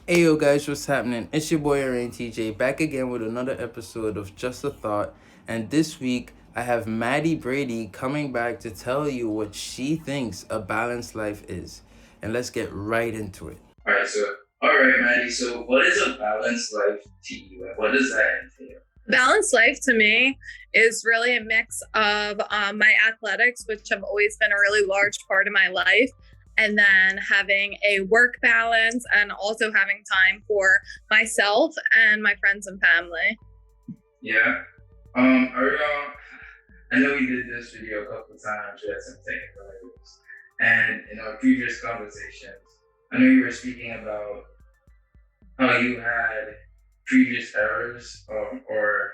Hey yo guys, what's happening? It's your boy Rain TJ back again with another episode of Just a Thought. And this week I have Maddie Brady coming back to tell you what she thinks a balanced life is. And let's get right into it. All right, Maddie. So, what is a balanced life to you, and what does that entail? Balanced life to me is really a mix of my athletics, which have always been a really large part of my life, and then having a work balance and also having time for myself and my friends and family. Yeah. I know we did this video a couple of times. We had some technical issues, and in our previous conversations, I know you were speaking about how you had previous errors or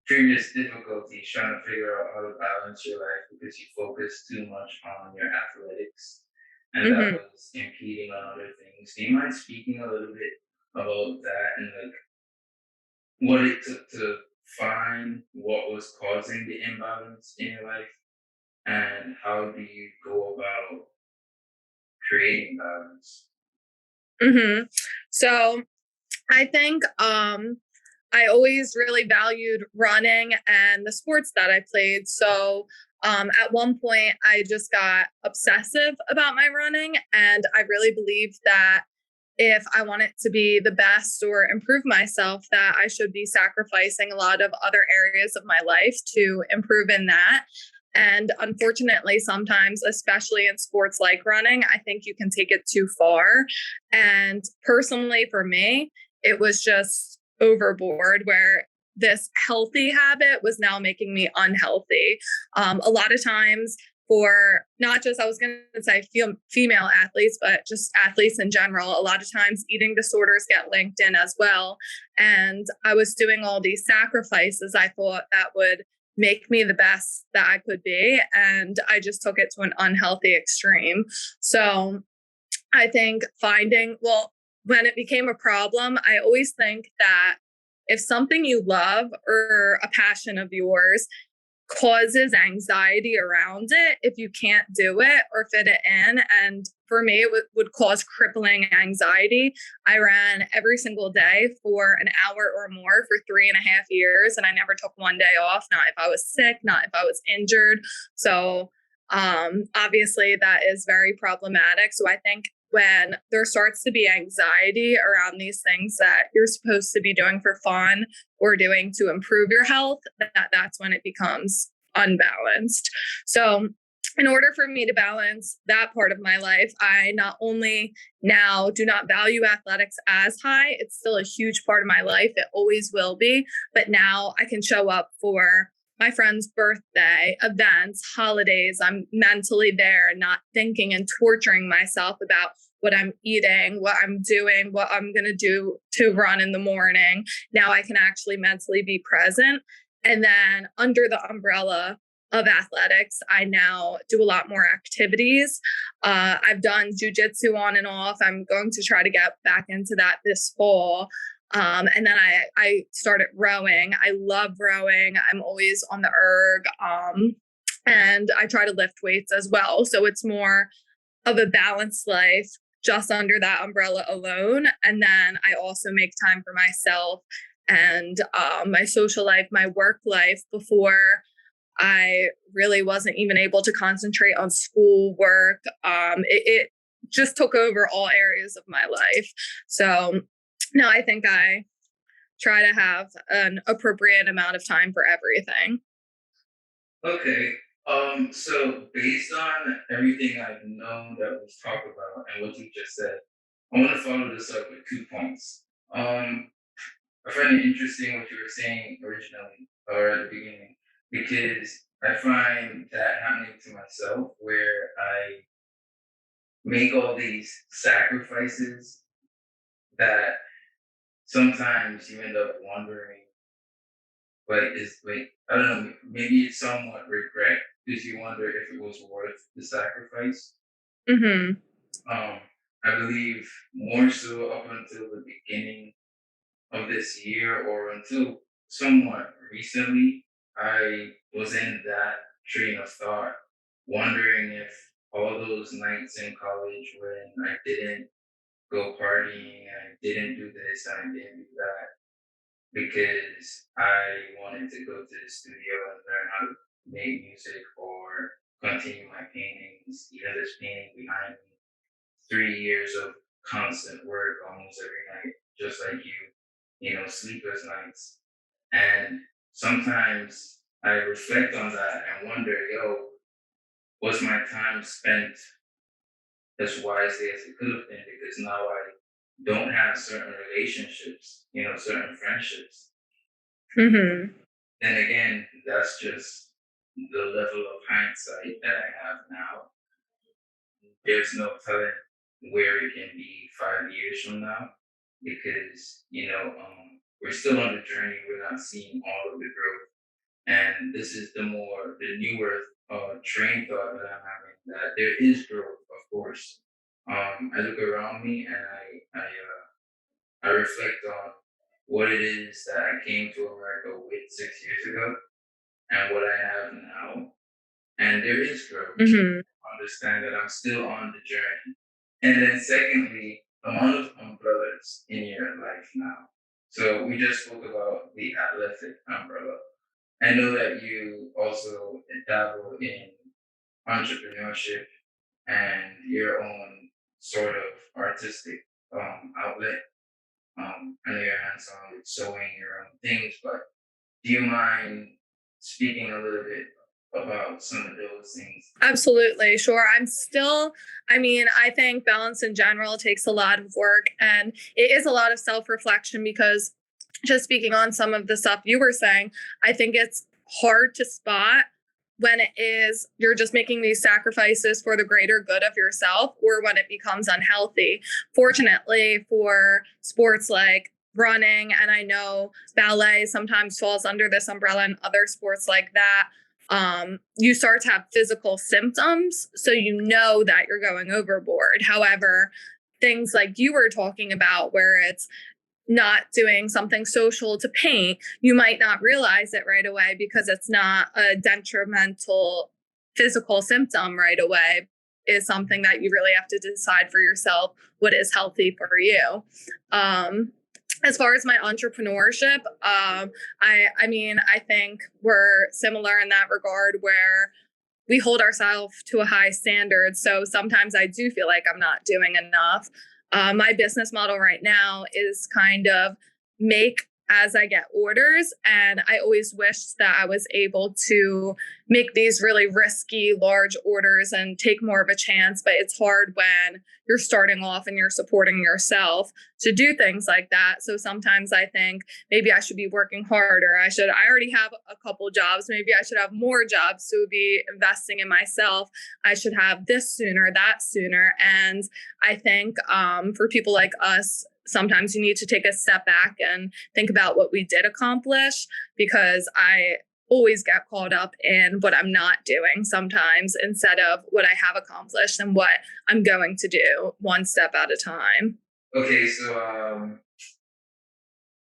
previous difficulties trying to figure out how to balance your life because you focused too much on your athletics and that Mm-hmm. was impeding on other things. Do you mind speaking a little bit about that and like what it took to find what was causing the imbalance in your life and how do you go about creating balance? Mm-hmm. So I think I always really valued running and the sports that I played. So at one point, I just got obsessive about my running, and I really believed that if I wanted to be the best or improve myself, that I should be sacrificing a lot of other areas of my life to improve in that. And unfortunately, sometimes, especially in sports like running, I think you can take it too far. And personally, for me, it was just overboard where this healthy habit was now making me unhealthy. A lot of times, for not just, I was going to say female athletes, but just athletes in general, a lot of times eating disorders get linked in as well. And I was doing all these sacrifices I thought that would make me the best that I could be. And I just took it to an unhealthy extreme. So I think when it became a problem, I always think that if something you love or a passion of yours causes anxiety around it, if you can't do it or fit it in, and for me, it would cause crippling anxiety. I ran every single day for an hour or more for 3.5 years, and I never took one day off, not if I was sick, not if I was injured. So obviously that is very problematic. So I think when there starts to be anxiety around these things that you're supposed to be doing for fun or doing to improve your health, that's when it becomes unbalanced. So in order for me to balance that part of my life, I not only now do not value athletics as high, it's still a huge part of my life, it always will be, but now I can show up for my friend's birthday, events, holidays. I'm mentally there, not thinking and torturing myself about what I'm eating, what I'm doing, what I'm going to do to run in the morning. Now I can actually mentally be present. And then under the umbrella of athletics, I now do a lot more activities. I've done jujitsu on and off. I'm going to try to get back into that this fall. And then I started rowing. I love rowing. I'm always on the erg. And I try to lift weights as well. So it's more of a balanced life just under that umbrella alone. And then I also make time for myself and my social life, my work life. Before, I really wasn't even able to concentrate on school work. It just took over all areas of my life. So now I think I try to have an appropriate amount of time for everything. Okay. So based on everything I've known that we've talked about and what you just said, I want to follow this up with 2 points. Um, I find it interesting what you were saying originally or at the beginning because I find that happening to myself where I make all these sacrifices that sometimes you end up wondering, I don't know, maybe it's somewhat regret because you wonder if it was worth the sacrifice. Mm-hmm. Um, I believe more so up until the beginning of this year or until somewhat recently, I was in that train of thought, wondering if all those nights in college when I didn't go partying and I didn't do this and I didn't do that because I wanted to go to the studio and learn how to make music or continue my paintings. Even this painting behind me, 3 years of constant work almost every night, just like you know, sleepless nights. And sometimes I reflect on that and wonder, yo, was my time spent as wisely as it could have been? Because now I don't have certain relationships, you know, certain friendships. Mhm. Then again, that's just the level of hindsight that I have now. There's no telling where it can be 5 years from now because, you know, we're still on the journey. We're not seeing all of the growth. And this is the newer train thought that I'm having that there is growth, of course. I look around me and I reflect on what it is that I came to America with 6 years ago and what I have now. And there is growth. Mhm. Understand that I'm still on the journey. And then secondly, amount of umbrellas in your life now. So we just spoke about the athletic umbrella. I know that you also dabble in entrepreneurship and your own sort of artistic outlet. I know you're hands on with sewing your own things, but do you mind speaking a little bit about some of those things? Absolutely, sure. I mean, I think balance in general takes a lot of work and it is a lot of self reflection because just speaking on some of the stuff you were saying, I think it's hard to spot when it is you're just making these sacrifices for the greater good of yourself or when it becomes unhealthy. Fortunately, for sports like running, and I know ballet sometimes falls under this umbrella and other sports like that, you start to have physical symptoms. So you know that you're going overboard. However, things like you were talking about, where it's not doing something social to paint, you might not realize it right away because it's not a detrimental physical symptom right away. Is something that you really have to decide for yourself what is healthy for you. Um, as far as my entrepreneurship, I mean, I think we're similar in that regard where we hold ourselves to a high standard. So sometimes I do feel like I'm not doing enough. My business model right now is kind of make as I get orders. And I always wished that I was able to make these really risky, large orders and take more of a chance. But it's hard when you're starting off and you're supporting yourself to do things like that. So sometimes I think maybe I should be working harder. I already have a couple jobs. Maybe I should have more jobs to be investing in myself. I should have this sooner, that sooner. And I think for people like us, sometimes you need to take a step back and think about what we did accomplish because I always get caught up in what I'm not doing sometimes instead of what I have accomplished and what I'm going to do one step at a time. Okay, so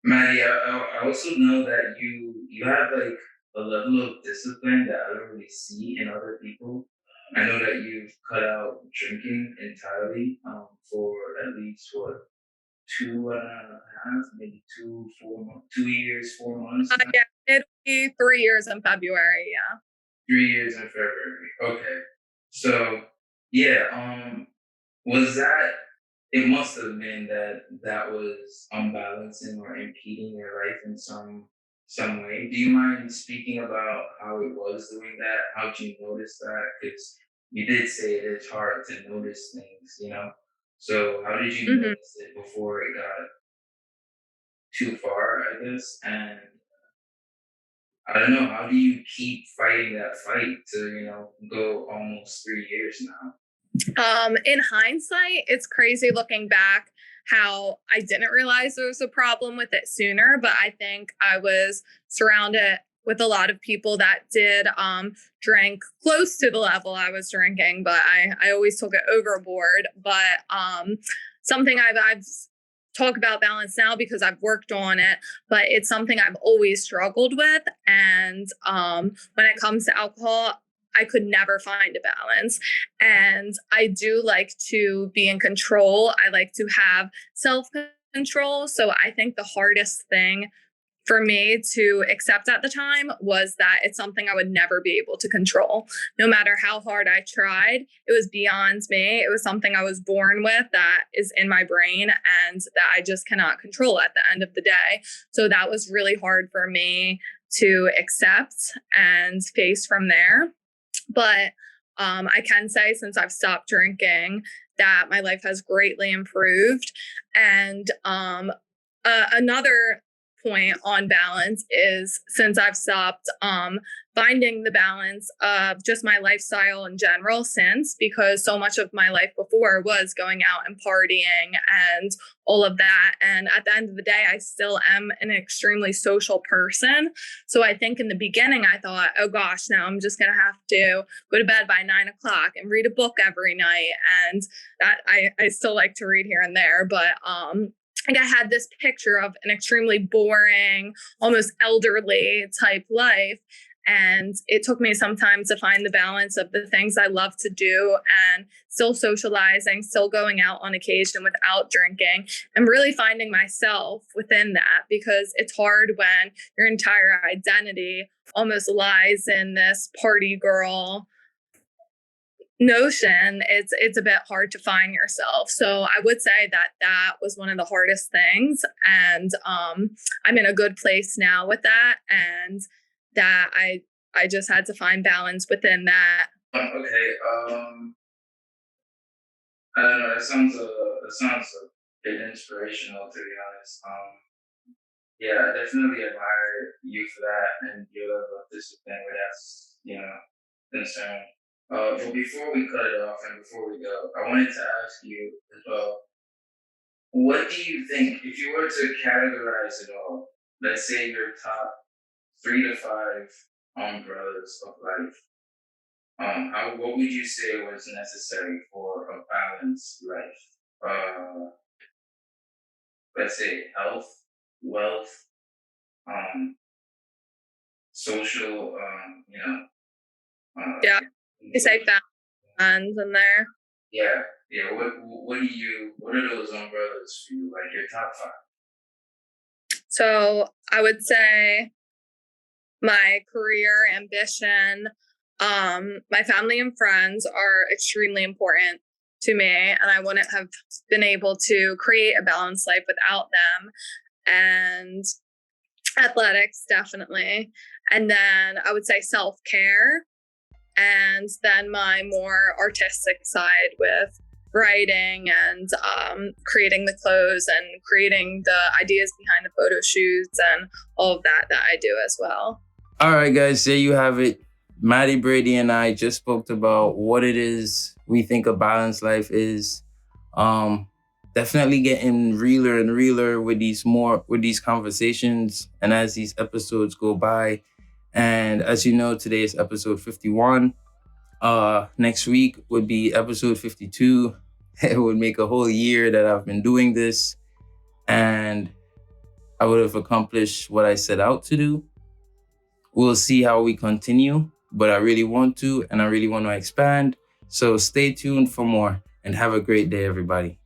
Maddie, I also know that you have like a level of discipline that I don't really see in other people. I know that you've cut out drinking entirely for at least what 2.5, maybe 2 years, 4 months now. Yeah, it'll be 3 years in February. Yeah. 3 years in February. Okay, so yeah, was that it must have been that that was unbalancing or impeding your life in some way. Do you mind speaking about how it was doing that? How'd you notice that? Because you did say it is hard to notice things, you know. So how did you Mhm. notice it before it got too far, I guess? And I don't know, how do you keep fighting that fight to, you know, go almost 3 years now? In hindsight, it's crazy looking back how I didn't realize there was a problem with it sooner, but I think I was surrounded with a lot of people that did drink close to the level I was drinking, but I always took it overboard. But something I've talk about balance now because I've worked on it, but it's something I've always struggled with. And when it comes to alcohol, I could never find a balance. And I do like to be in control. I like to have self control. So I think the hardest thing for me to accept at the time was that it's something I would never be able to control. No matter how hard I tried, it was beyond me. It was something I was born with that is in my brain and that I just cannot control at the end of the day. So that was really hard for me to accept and face from there. But I can say since I've stopped drinking that my life has greatly improved. And another point on balance is since I've stopped finding the balance of just my lifestyle in general since, because so much of my life before was going out and partying and all of that. And at the end of the day, I still am an extremely social person. So I think in the beginning, I thought, oh gosh, now I'm just going to have to go to bed by 9 o'clock and read a book every night. And that I still like to read here and there, but like I had this picture of an extremely boring, almost elderly type life. And it took me some time to find the balance of the things I love to do and still socializing, still going out on occasion without drinking, and really finding myself within that, because it's hard when your entire identity almost lies in this party girl notion. It's a bit hard to find yourself. So I would say that that was one of the hardest things, and I'm in a good place now with that, and that I just had to find balance within that. Okay. I don't know. That sounds a bit inspirational, to be honest. Yeah, I definitely admire you for that and your level of discipline where that's concerned. But before we cut it off and before we go, I wanted to ask you as well. What do you think if you were to categorize it all? Let's say your top 3 to 5 umbrellas of life. How what would you say was necessary for a balanced life? Let's say health, wealth, um, social, Yeah, I say engagement. balance in there. Yeah, yeah. What are those umbrellas for you? Like your top 5? So I would say my career ambition, my family and friends are extremely important to me, and I wouldn't have been able to create a balanced life without them. And athletics, definitely. And then I would say self care, and then my more artistic side with writing and creating the clothes and creating the ideas behind the photo shoots and all of that I do as well. All right, guys, there you have it. Maddie Brady and I just spoke about what it is we think a balanced life is. Um, Definitely getting realer and realer with these conversations, and as these episodes go by. And as you know, today is episode 51. Next week would be episode 52. It would make a whole year that I've been doing this, and I would have accomplished what I set out to do. We'll see how we continue, but I really want to, and I really want to expand. So stay tuned for more, and have a great day, everybody.